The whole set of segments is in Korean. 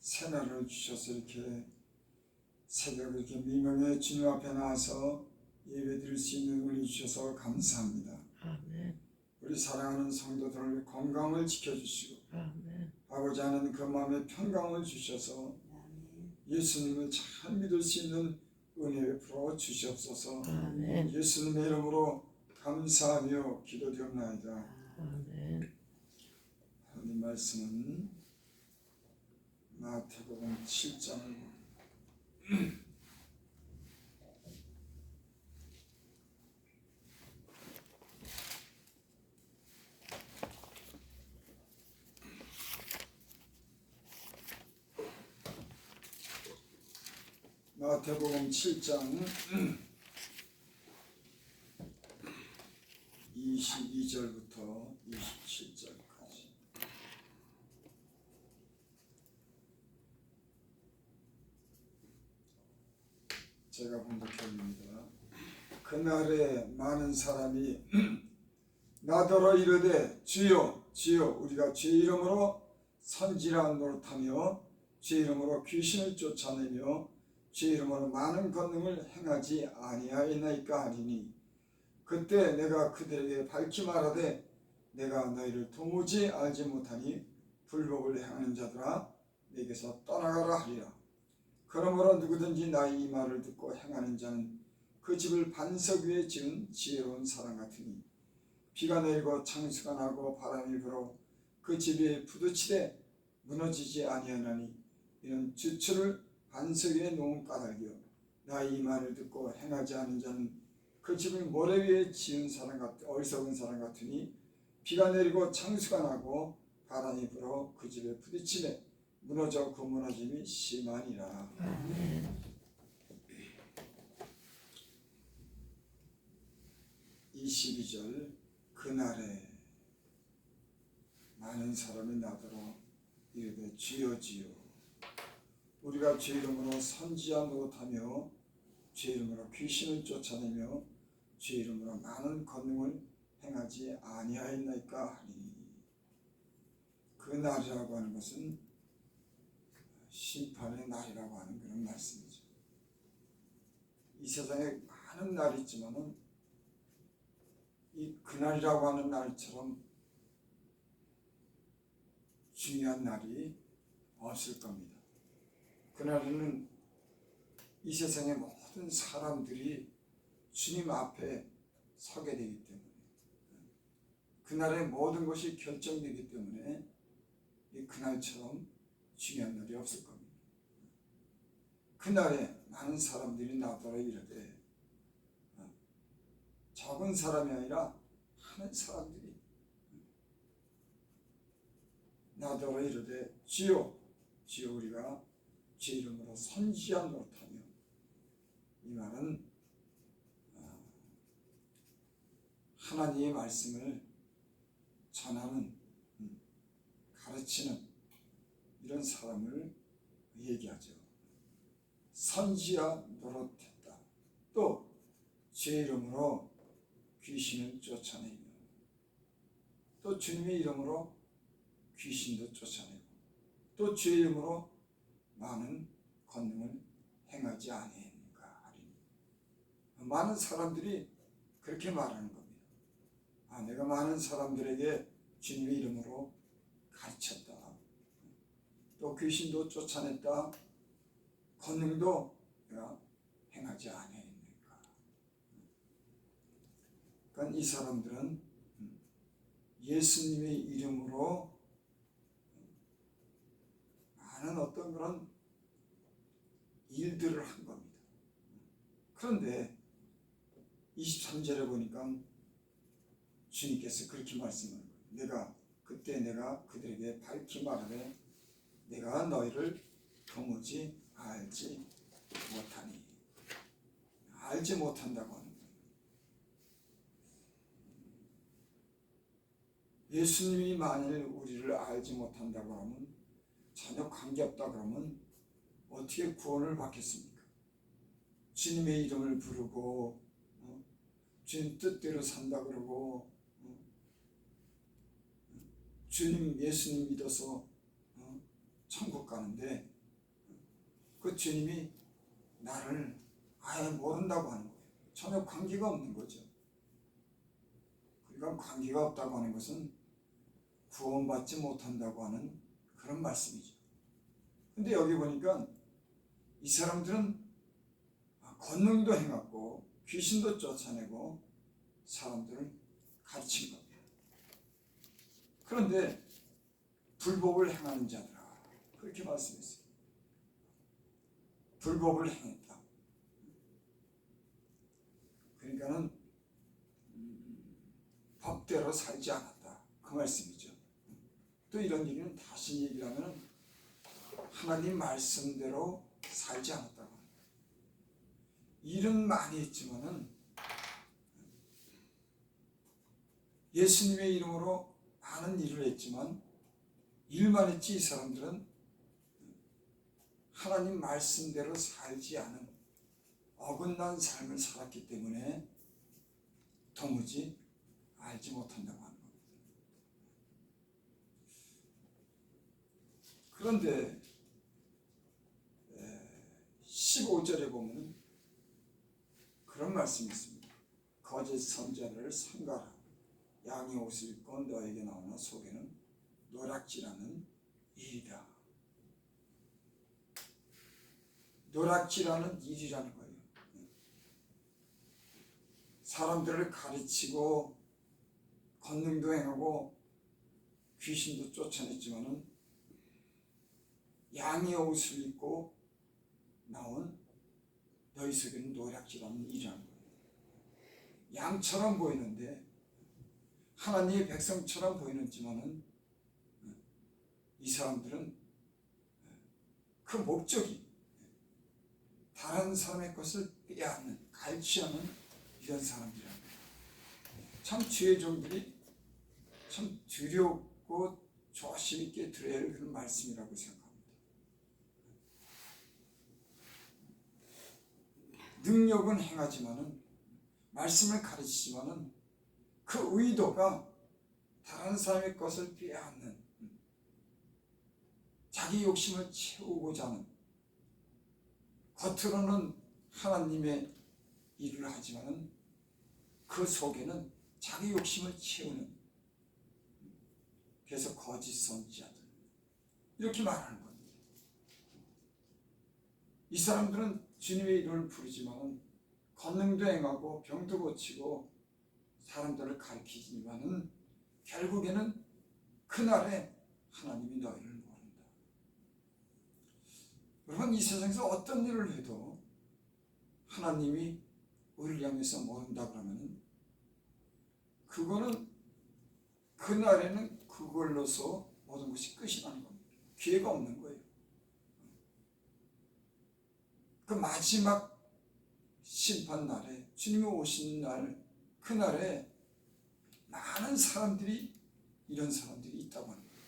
새날을 주셔서 이렇게 새벽에 이렇게 미명의 주님 앞에 나와서 예배드릴 수 있는 은혜 주셔서 감사합니다. 아멘. 우리 사랑하는 성도들 건강을 지켜주시고 아멘. 아버지 하나님 그 마음에 평강을 주셔서 예수님을 잘 믿을 수 있는 은혜 베풀어 주시옵소서. 아멘. 예수님의 이름으로 감사하며 기도드립나이다. 아멘. 하나님 말씀은 마태복음 7장 마태복음 7장 22절부터 27절까지 제가 봉독합니다. 그날에 많은 사람이 나더러 이르되 주여 주여 우리가 주의 이름으로 선지라 노릇하며 주의 이름으로 귀신을 쫓아내며 주의 이름으로 많은 권능을 행하지 아니하였나이까 하리니 그때 내가 그들에게 밝히 말하되 내가 너희를 도무지 알지 못하니 불법을 행하는 자들아 내게서 떠나가라 하리라. 그러므로 누구든지 나의 이 말을 듣고 행하는 자는 그 집을 반석 위에 지은 지혜로운 사람 같으니 비가 내리고 창수가 나고 바람이 불어 그 집이 부딪히되 무너지지 아니하나니 이는 주추를 반석 위에 놓은 까닭이요 나의 이 말을 듣고 행하지 않은 자는 그 집을 모래 위에 지은 어리석은 사람 같으니 비가 내리고 창수가 나고 바람이 불어 그 집에 부딪히매 무너져 그 무너짐이 심하니라. 아멘. 22절 그날에 많은 사람이 나더러 이르되 주여 주여 우리가 주의 이름으로 선지자 노릇하며 주의 이름으로 귀신을 쫓아내며 주의 이름으로 많은 권능을 행하지 아니하였나이까 하니 그 날이라고 하는 것은 심판의 날이라고 하는 그런 말씀이죠. 이 세상에 많은 날이 있지만은 이 그날이라고 하는 날처럼 중요한 날이 없을 겁니다. 그날에는 이 세상의 모든 사람들이 주님 앞에 서게 되기 때문에 그날의 모든 것이 결정되기 때문에 이 그날처럼 중요한 날이 없을 겁니다. 그날에 많은 사람들이 나더러 이르되 적은 사람이 아니라 많은 사람들이 나더러 이르되 주여 주여 우리가 주의 이름으로 선지자 노릇하며 이 말은 하나님의 말씀을 전하는 가르치는 이런 사람을 얘기하죠. 선지자 노릇했다. 또 주의 이름으로 귀신을 쫓아내며 또 주님의 이름으로 귀신도 쫓아내고 또 주의 이름으로 많은 권능을 행하지 아니하는가 하리니 많은 사람들이 그렇게 말하는 겁니다. 내가 많은 사람들에게 주님의 이름으로 가르쳤다. 또 귀신도 쫓아냈다. 권능도 내가 행하지 아니하였는가. 그러니까 이 사람들은 예수님의 이름으로 많은 어떤 그런 일들을 한 겁니다. 그런데 23절에 보니까 주님께서 그렇게 말씀하는 거예요. 그때 내가 그들에게 밝히 말하되 내가 너희를 도무지 알지 못하니 알지 못한다고 하는 거예요. 예수님이 만일 우리를 알지 못한다고 하면 전혀 관계없다 그러면 어떻게 구원을 받겠습니까? 주님의 이름을 부르고 주님 뜻대로 산다 그러고 주님 예수님 믿어서 천국 가는데 그 주님이 나를 아예 모른다고 하는 거예요. 전혀 관계가 없는 거죠. 그러니까 관계가 없다고 하는 것은 구원받지 못한다고 하는 그런 말씀이죠. 근데 여기 보니까 이 사람들은 권능도 행하고 귀신도 쫓아내고 사람들을 가르친 겁니다. 그런데 불법을 행하는 자들아, 그렇게 말씀했어요. 불법을 행했다. 그러니까는 법대로 살지 않았다, 그 말씀이죠. 또 이런 얘기는 다시 얘기를 하면 하나님 말씀대로 살지 않았다고 합니다. 일은 많이 했지만은 예수님의 이름으로 많은 일을 했지만 일만 했지, 이 사람들은 하나님 말씀대로 살지 않은 어긋난 삶을 살았기 때문에 도무지 알지 못한다고 하는 겁니다. 그런데 15절에 보면 그런 말씀이 있습니다. 거짓 선자들을 삼가라. 양의 옷을 입고 너에게 나오나 속에는 노략질하는 일이다. 노략질하는 일이라는 거예요. 사람들을 가르치고 권능도 행하고 귀신도 쫓아냈지만은 양의 옷을 입고 나온 너희 속에는 노략질하는 일이라는 거예요. 양처럼 보이는데 하나님의 백성처럼 보이는지만은 이 사람들은 그 목적이 다른 사람의 것을 빼앗는, 갈취하는 이런 사람들이라는 거예요. 참 주의 종들이 참 두렵고 조심 있게 들어야 할 그런 말씀이라고 생각합니다. 능력은 행하지만은 말씀을 가르치지만은 그 의도가 다른 사람의 것을 빼앗는, 자기 욕심을 채우고자 하는, 겉으로는 하나님의 일을 하지만은 그 속에는 자기 욕심을 채우는, 그래서 거짓 선지자들 이렇게 말하는 겁니다. 이 사람들은 주님의 이름을 부르지만은 권능도 행하고 병도 고치고 사람들을 가르치지만은 결국에는 그날에 하나님이 너희를 모른다. 여러분, 이 세상에서 어떤 일을 해도 하나님이 우리를 향해서 모른다 그러면 그거는 그날에는 그걸로서 모든 것이 끝이 나는 겁니다. 기회가 없는 거예요. 그 마지막 심판 날에, 주님이 오시는 날, 그날에 많은 사람들이, 이런 사람들이 있다고 합니다.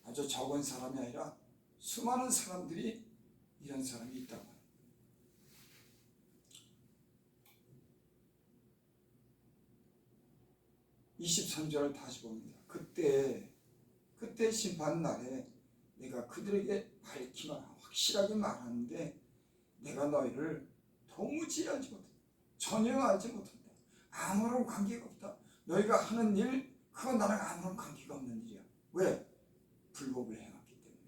아주 적은 사람이 아니라 수많은 사람들이 이런 사람이 있다고 합니다. 23절을 다시 봅니다. 그때 심판 날에 내가 그들에게 밝히 확실하게 말하는데 내가 너희를 도무지 알지 못한다. 전혀 알지 못한다. 아무런 관계가 없다. 너희가 하는 일, 그거 나랑 아무런 관계가 없는 일이야. 왜? 불법을 행했기 때문에.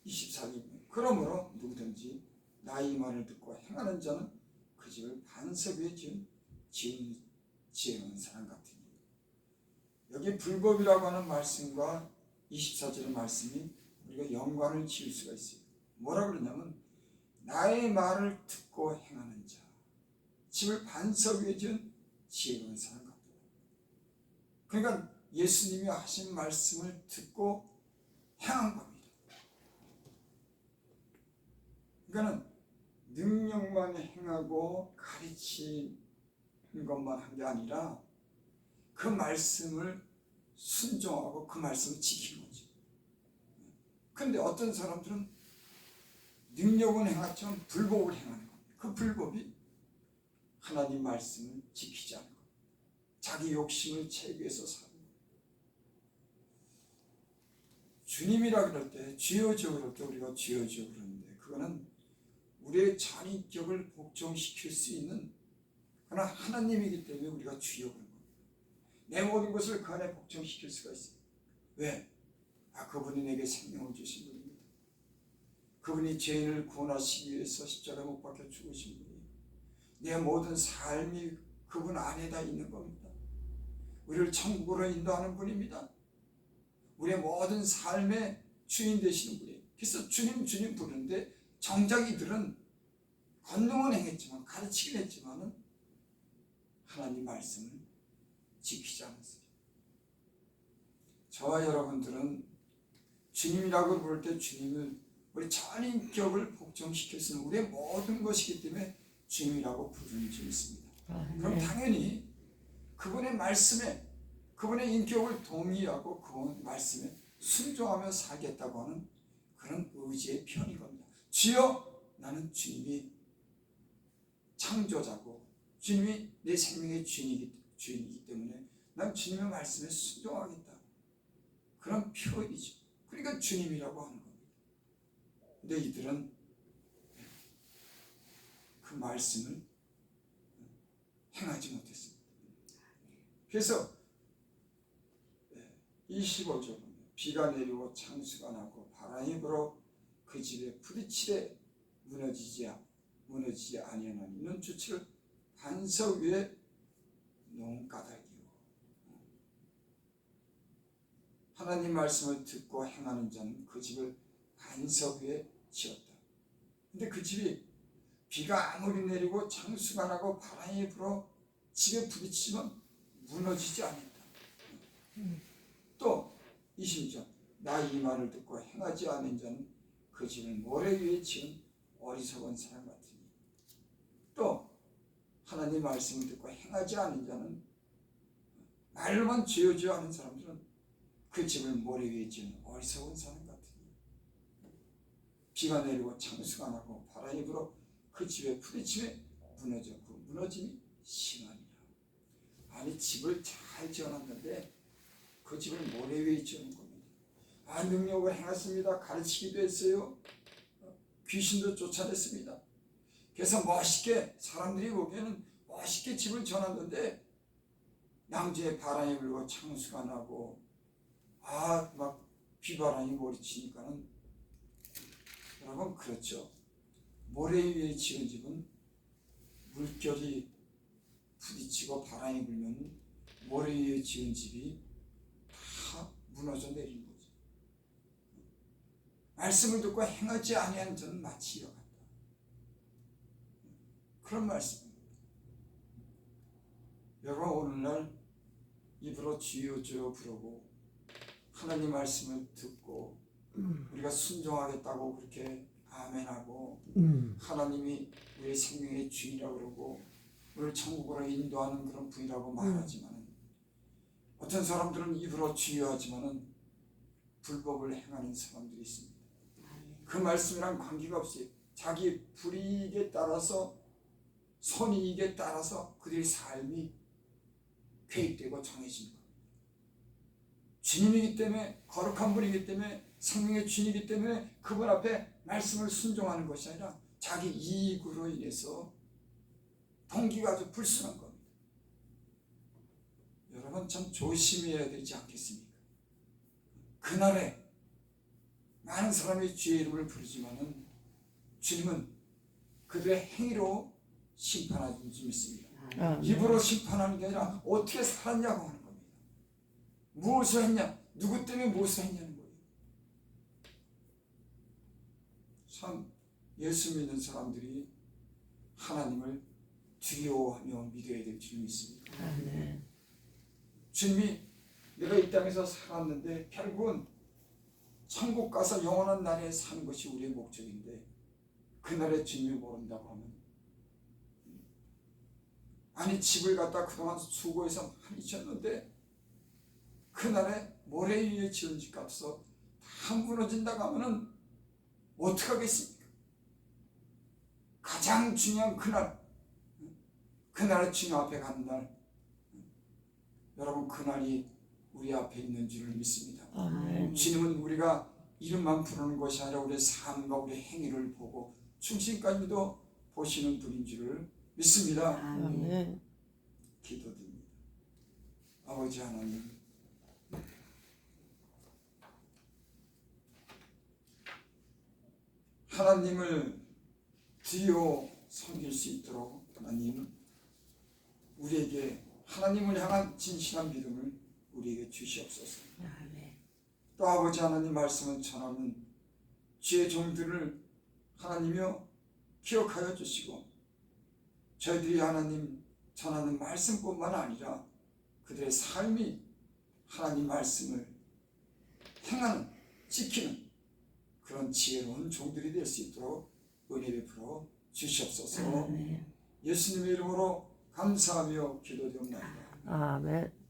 24절. 그러므로 누구든지 나의 말을 듣고 행하는 자는 그 집을 반석 위에 지은 사람 같으니. 여기 불법이라고 하는 말씀과 24절의 말씀이 우리가 연관을 지을 수가 있어요. 뭐라 그러냐면 나의 말을 듣고 행하는 자, 집을 반석 위에 지은 사람 같다. 그러니까 예수님이 하신 말씀을 듣고 행한 겁니다. 그러니까 능력만 행하고 가르치는 것만 한 게 아니라 그 말씀을 순종하고 그 말씀을 지키는 거죠. 그런데 어떤 사람들은 능력은 행하지만 불법을 행하는 겁니다. 그 불법이 하나님 말씀을 지키지 않는 겁니다. 자기 욕심을 채우기 위해서 사는 겁니다. 주님이라 그럴 때, 주여져 그럴 때 우리가 주여져 그러는데 그거는 우리의 전인격을 복종시킬 수 있는 그러나 하나님이기 때문에 우리가 주여 그런 겁니다. 내 모든 것을 그 안에 복종시킬 수가 있어요. 왜? 그분이 내게 생명을 주신 분입니다. 그분이 죄인을 구원하시기 위해서 십자가에 못 박혀 죽으신 분이에요. 내 모든 삶이 그분 안에다 있는 겁니다. 우리를 천국으로 인도하는 분입니다. 우리의 모든 삶의 주인 되시는 분이에요. 그래서 주님 주님 부르는데 정작 이들은 권능은 행했지만 가르치긴 했지만은 하나님 말씀을 지키지 않았어요. 저와 여러분들은 주님이라고 부를 때 주님을 우리 전인격을 복종시킬 수 있는 우리의 모든 것이기 때문에 주님이라고 부르는 줄 믿습니다. 그럼 당연히 그분의 말씀에 그분의 인격을 동의하고 그분 말씀에 순종하며 살겠다고 하는 그런 의지의 편인 겁니다. 주여, 나는 주님이 창조자고 주님이 내 생명의 주인이기 때문에 난 주님의 말씀에 순종하겠다. 그런 표현이죠. 그러니까 주님이라고 하는 겁니다. 근데 이들은 그 말씀을 행하지 못했습니다. 그래서 25절 보면 비가 내리고 창수가 나고 바람이 불어 그 집에 부딪히되 무너지지 아니하나니 이는 주치를 반석 위에 놓은 까닭이요. 하나님 말씀을 듣고 행하는 자는 그 집을 반석 위에 지었다. 근데 그 집이 비가 아무리 내리고 창수가 나고 바람이 불어 집에 부딪히면 무너지지 않는다. 또 20절 나 이 말을 듣고 행하지 않은 자는 그 집을 모래 위에 지은 어리석은 사람 같으니 또 하나님 말씀을 듣고 행하지 않은 자는 말로만 지어지어 하는 사람들은 그 집을 모래 위에 지은 어리석은 사람 같으니 비가 내리고 창수가 나고 바람이 불어 그 집에 부딪히며 무너져 그 무너짐이 심하니라. 아니 집을 잘 지어놨는데 그 집을 모래 위에 지은 겁니다. 능력을 행했습니다. 가르치기도 했어요. 귀신도 쫓아냈습니다. 그래서 멋있게 사람들이 보기에는 멋있게 집을 지어놨는데 양지에 바람이 불고 창수가 나고 막 비바람이 몰아치니까는 여러분 그렇죠. 모래 위에 지은 집은 물결이 부딪히고 바람이 불면 모래 위에 지은 집이 다 무너져 내리는 거죠. 말씀을 듣고 행하지 아니한 자는 마치 이와 같다. 그런 말씀입니다. 여러분 오늘날 입으로 주여 주여 부르고 하나님 말씀을 듣고 우리가 순종하겠다고 그렇게 아멘하고 하나님이 우리의 생명의 주인이라고 그러고 우리를 천국으로 인도하는 그런 분이라고 말하지만 어떤 사람들은 입으로 주여하지만 불법을 행하는 사람들이 있습니다. 그 말씀이랑 관계가 없이 자기 불이익에 따라서 선이익에 따라서 그들의 삶이 계획되고 정해진 겁니다. 주님이기 때문에 거룩한 분이기 때문에 생명의 주인이기 때문에 그분 앞에 말씀을 순종하는 것이 아니라 자기 이익으로 인해서 동기가 아주 불순한 겁니다. 여러분 참 조심해야 되지 않겠습니까? 그날에 많은 사람이 주의 이름을 부르지만은 주님은 그들의 행위로 심판하는 줄 믿습니다. 입으로 심판하는 게 아니라 어떻게 살았냐고 하는 겁니다. 무엇을 했냐, 누구 때문에 무엇을 했냐는 거예요. 참 예수 믿는 사람들이 하나님을 두려워하며 믿어야 될 줄 믿습니다. 주님이 내가 이 땅에서 살았는데 결국은 천국 가서 영원한 나라에 사는 것이 우리의 목적인데 그날의 주님을 모른다고 하면 아니 집을 갖다 그동안 수고해서 많이 지었는데 그날에 모래 위에 지은 집 값서 다 무너진다고 하면은 어떡하겠습니까? 가장 중요한 그날의 주님 앞에 가는 날 여러분 그날이 우리 앞에 있는 줄을 믿습니다. 아멘. 주님은 우리가 이름만 부르는 것이 아니라 우리의 삶과 우리의 행위를 보고 충신까지도 보시는 분인 줄을 믿습니다. 아멘. 기도드립니다. 아버지 하나님, 하나님을 드디어 섬길 수 있도록 하나님 우리에게 하나님을 향한 진실한 믿음을 우리에게 주시옵소서. 아멘. 또 아버지 하나님 말씀을 전하는 주의 종들을 하나님이여 기억하여 주시고 저희들이 하나님 전하는 말씀뿐만 아니라 그들의 삶이 하나님 말씀을 행하는, 지키는 그런 지혜로운 종들이 될 수 있도록 은혜 베풀어 주시옵소서. 아멘. 예수님의 이름으로 감사하며 기도드립니다. 아멘.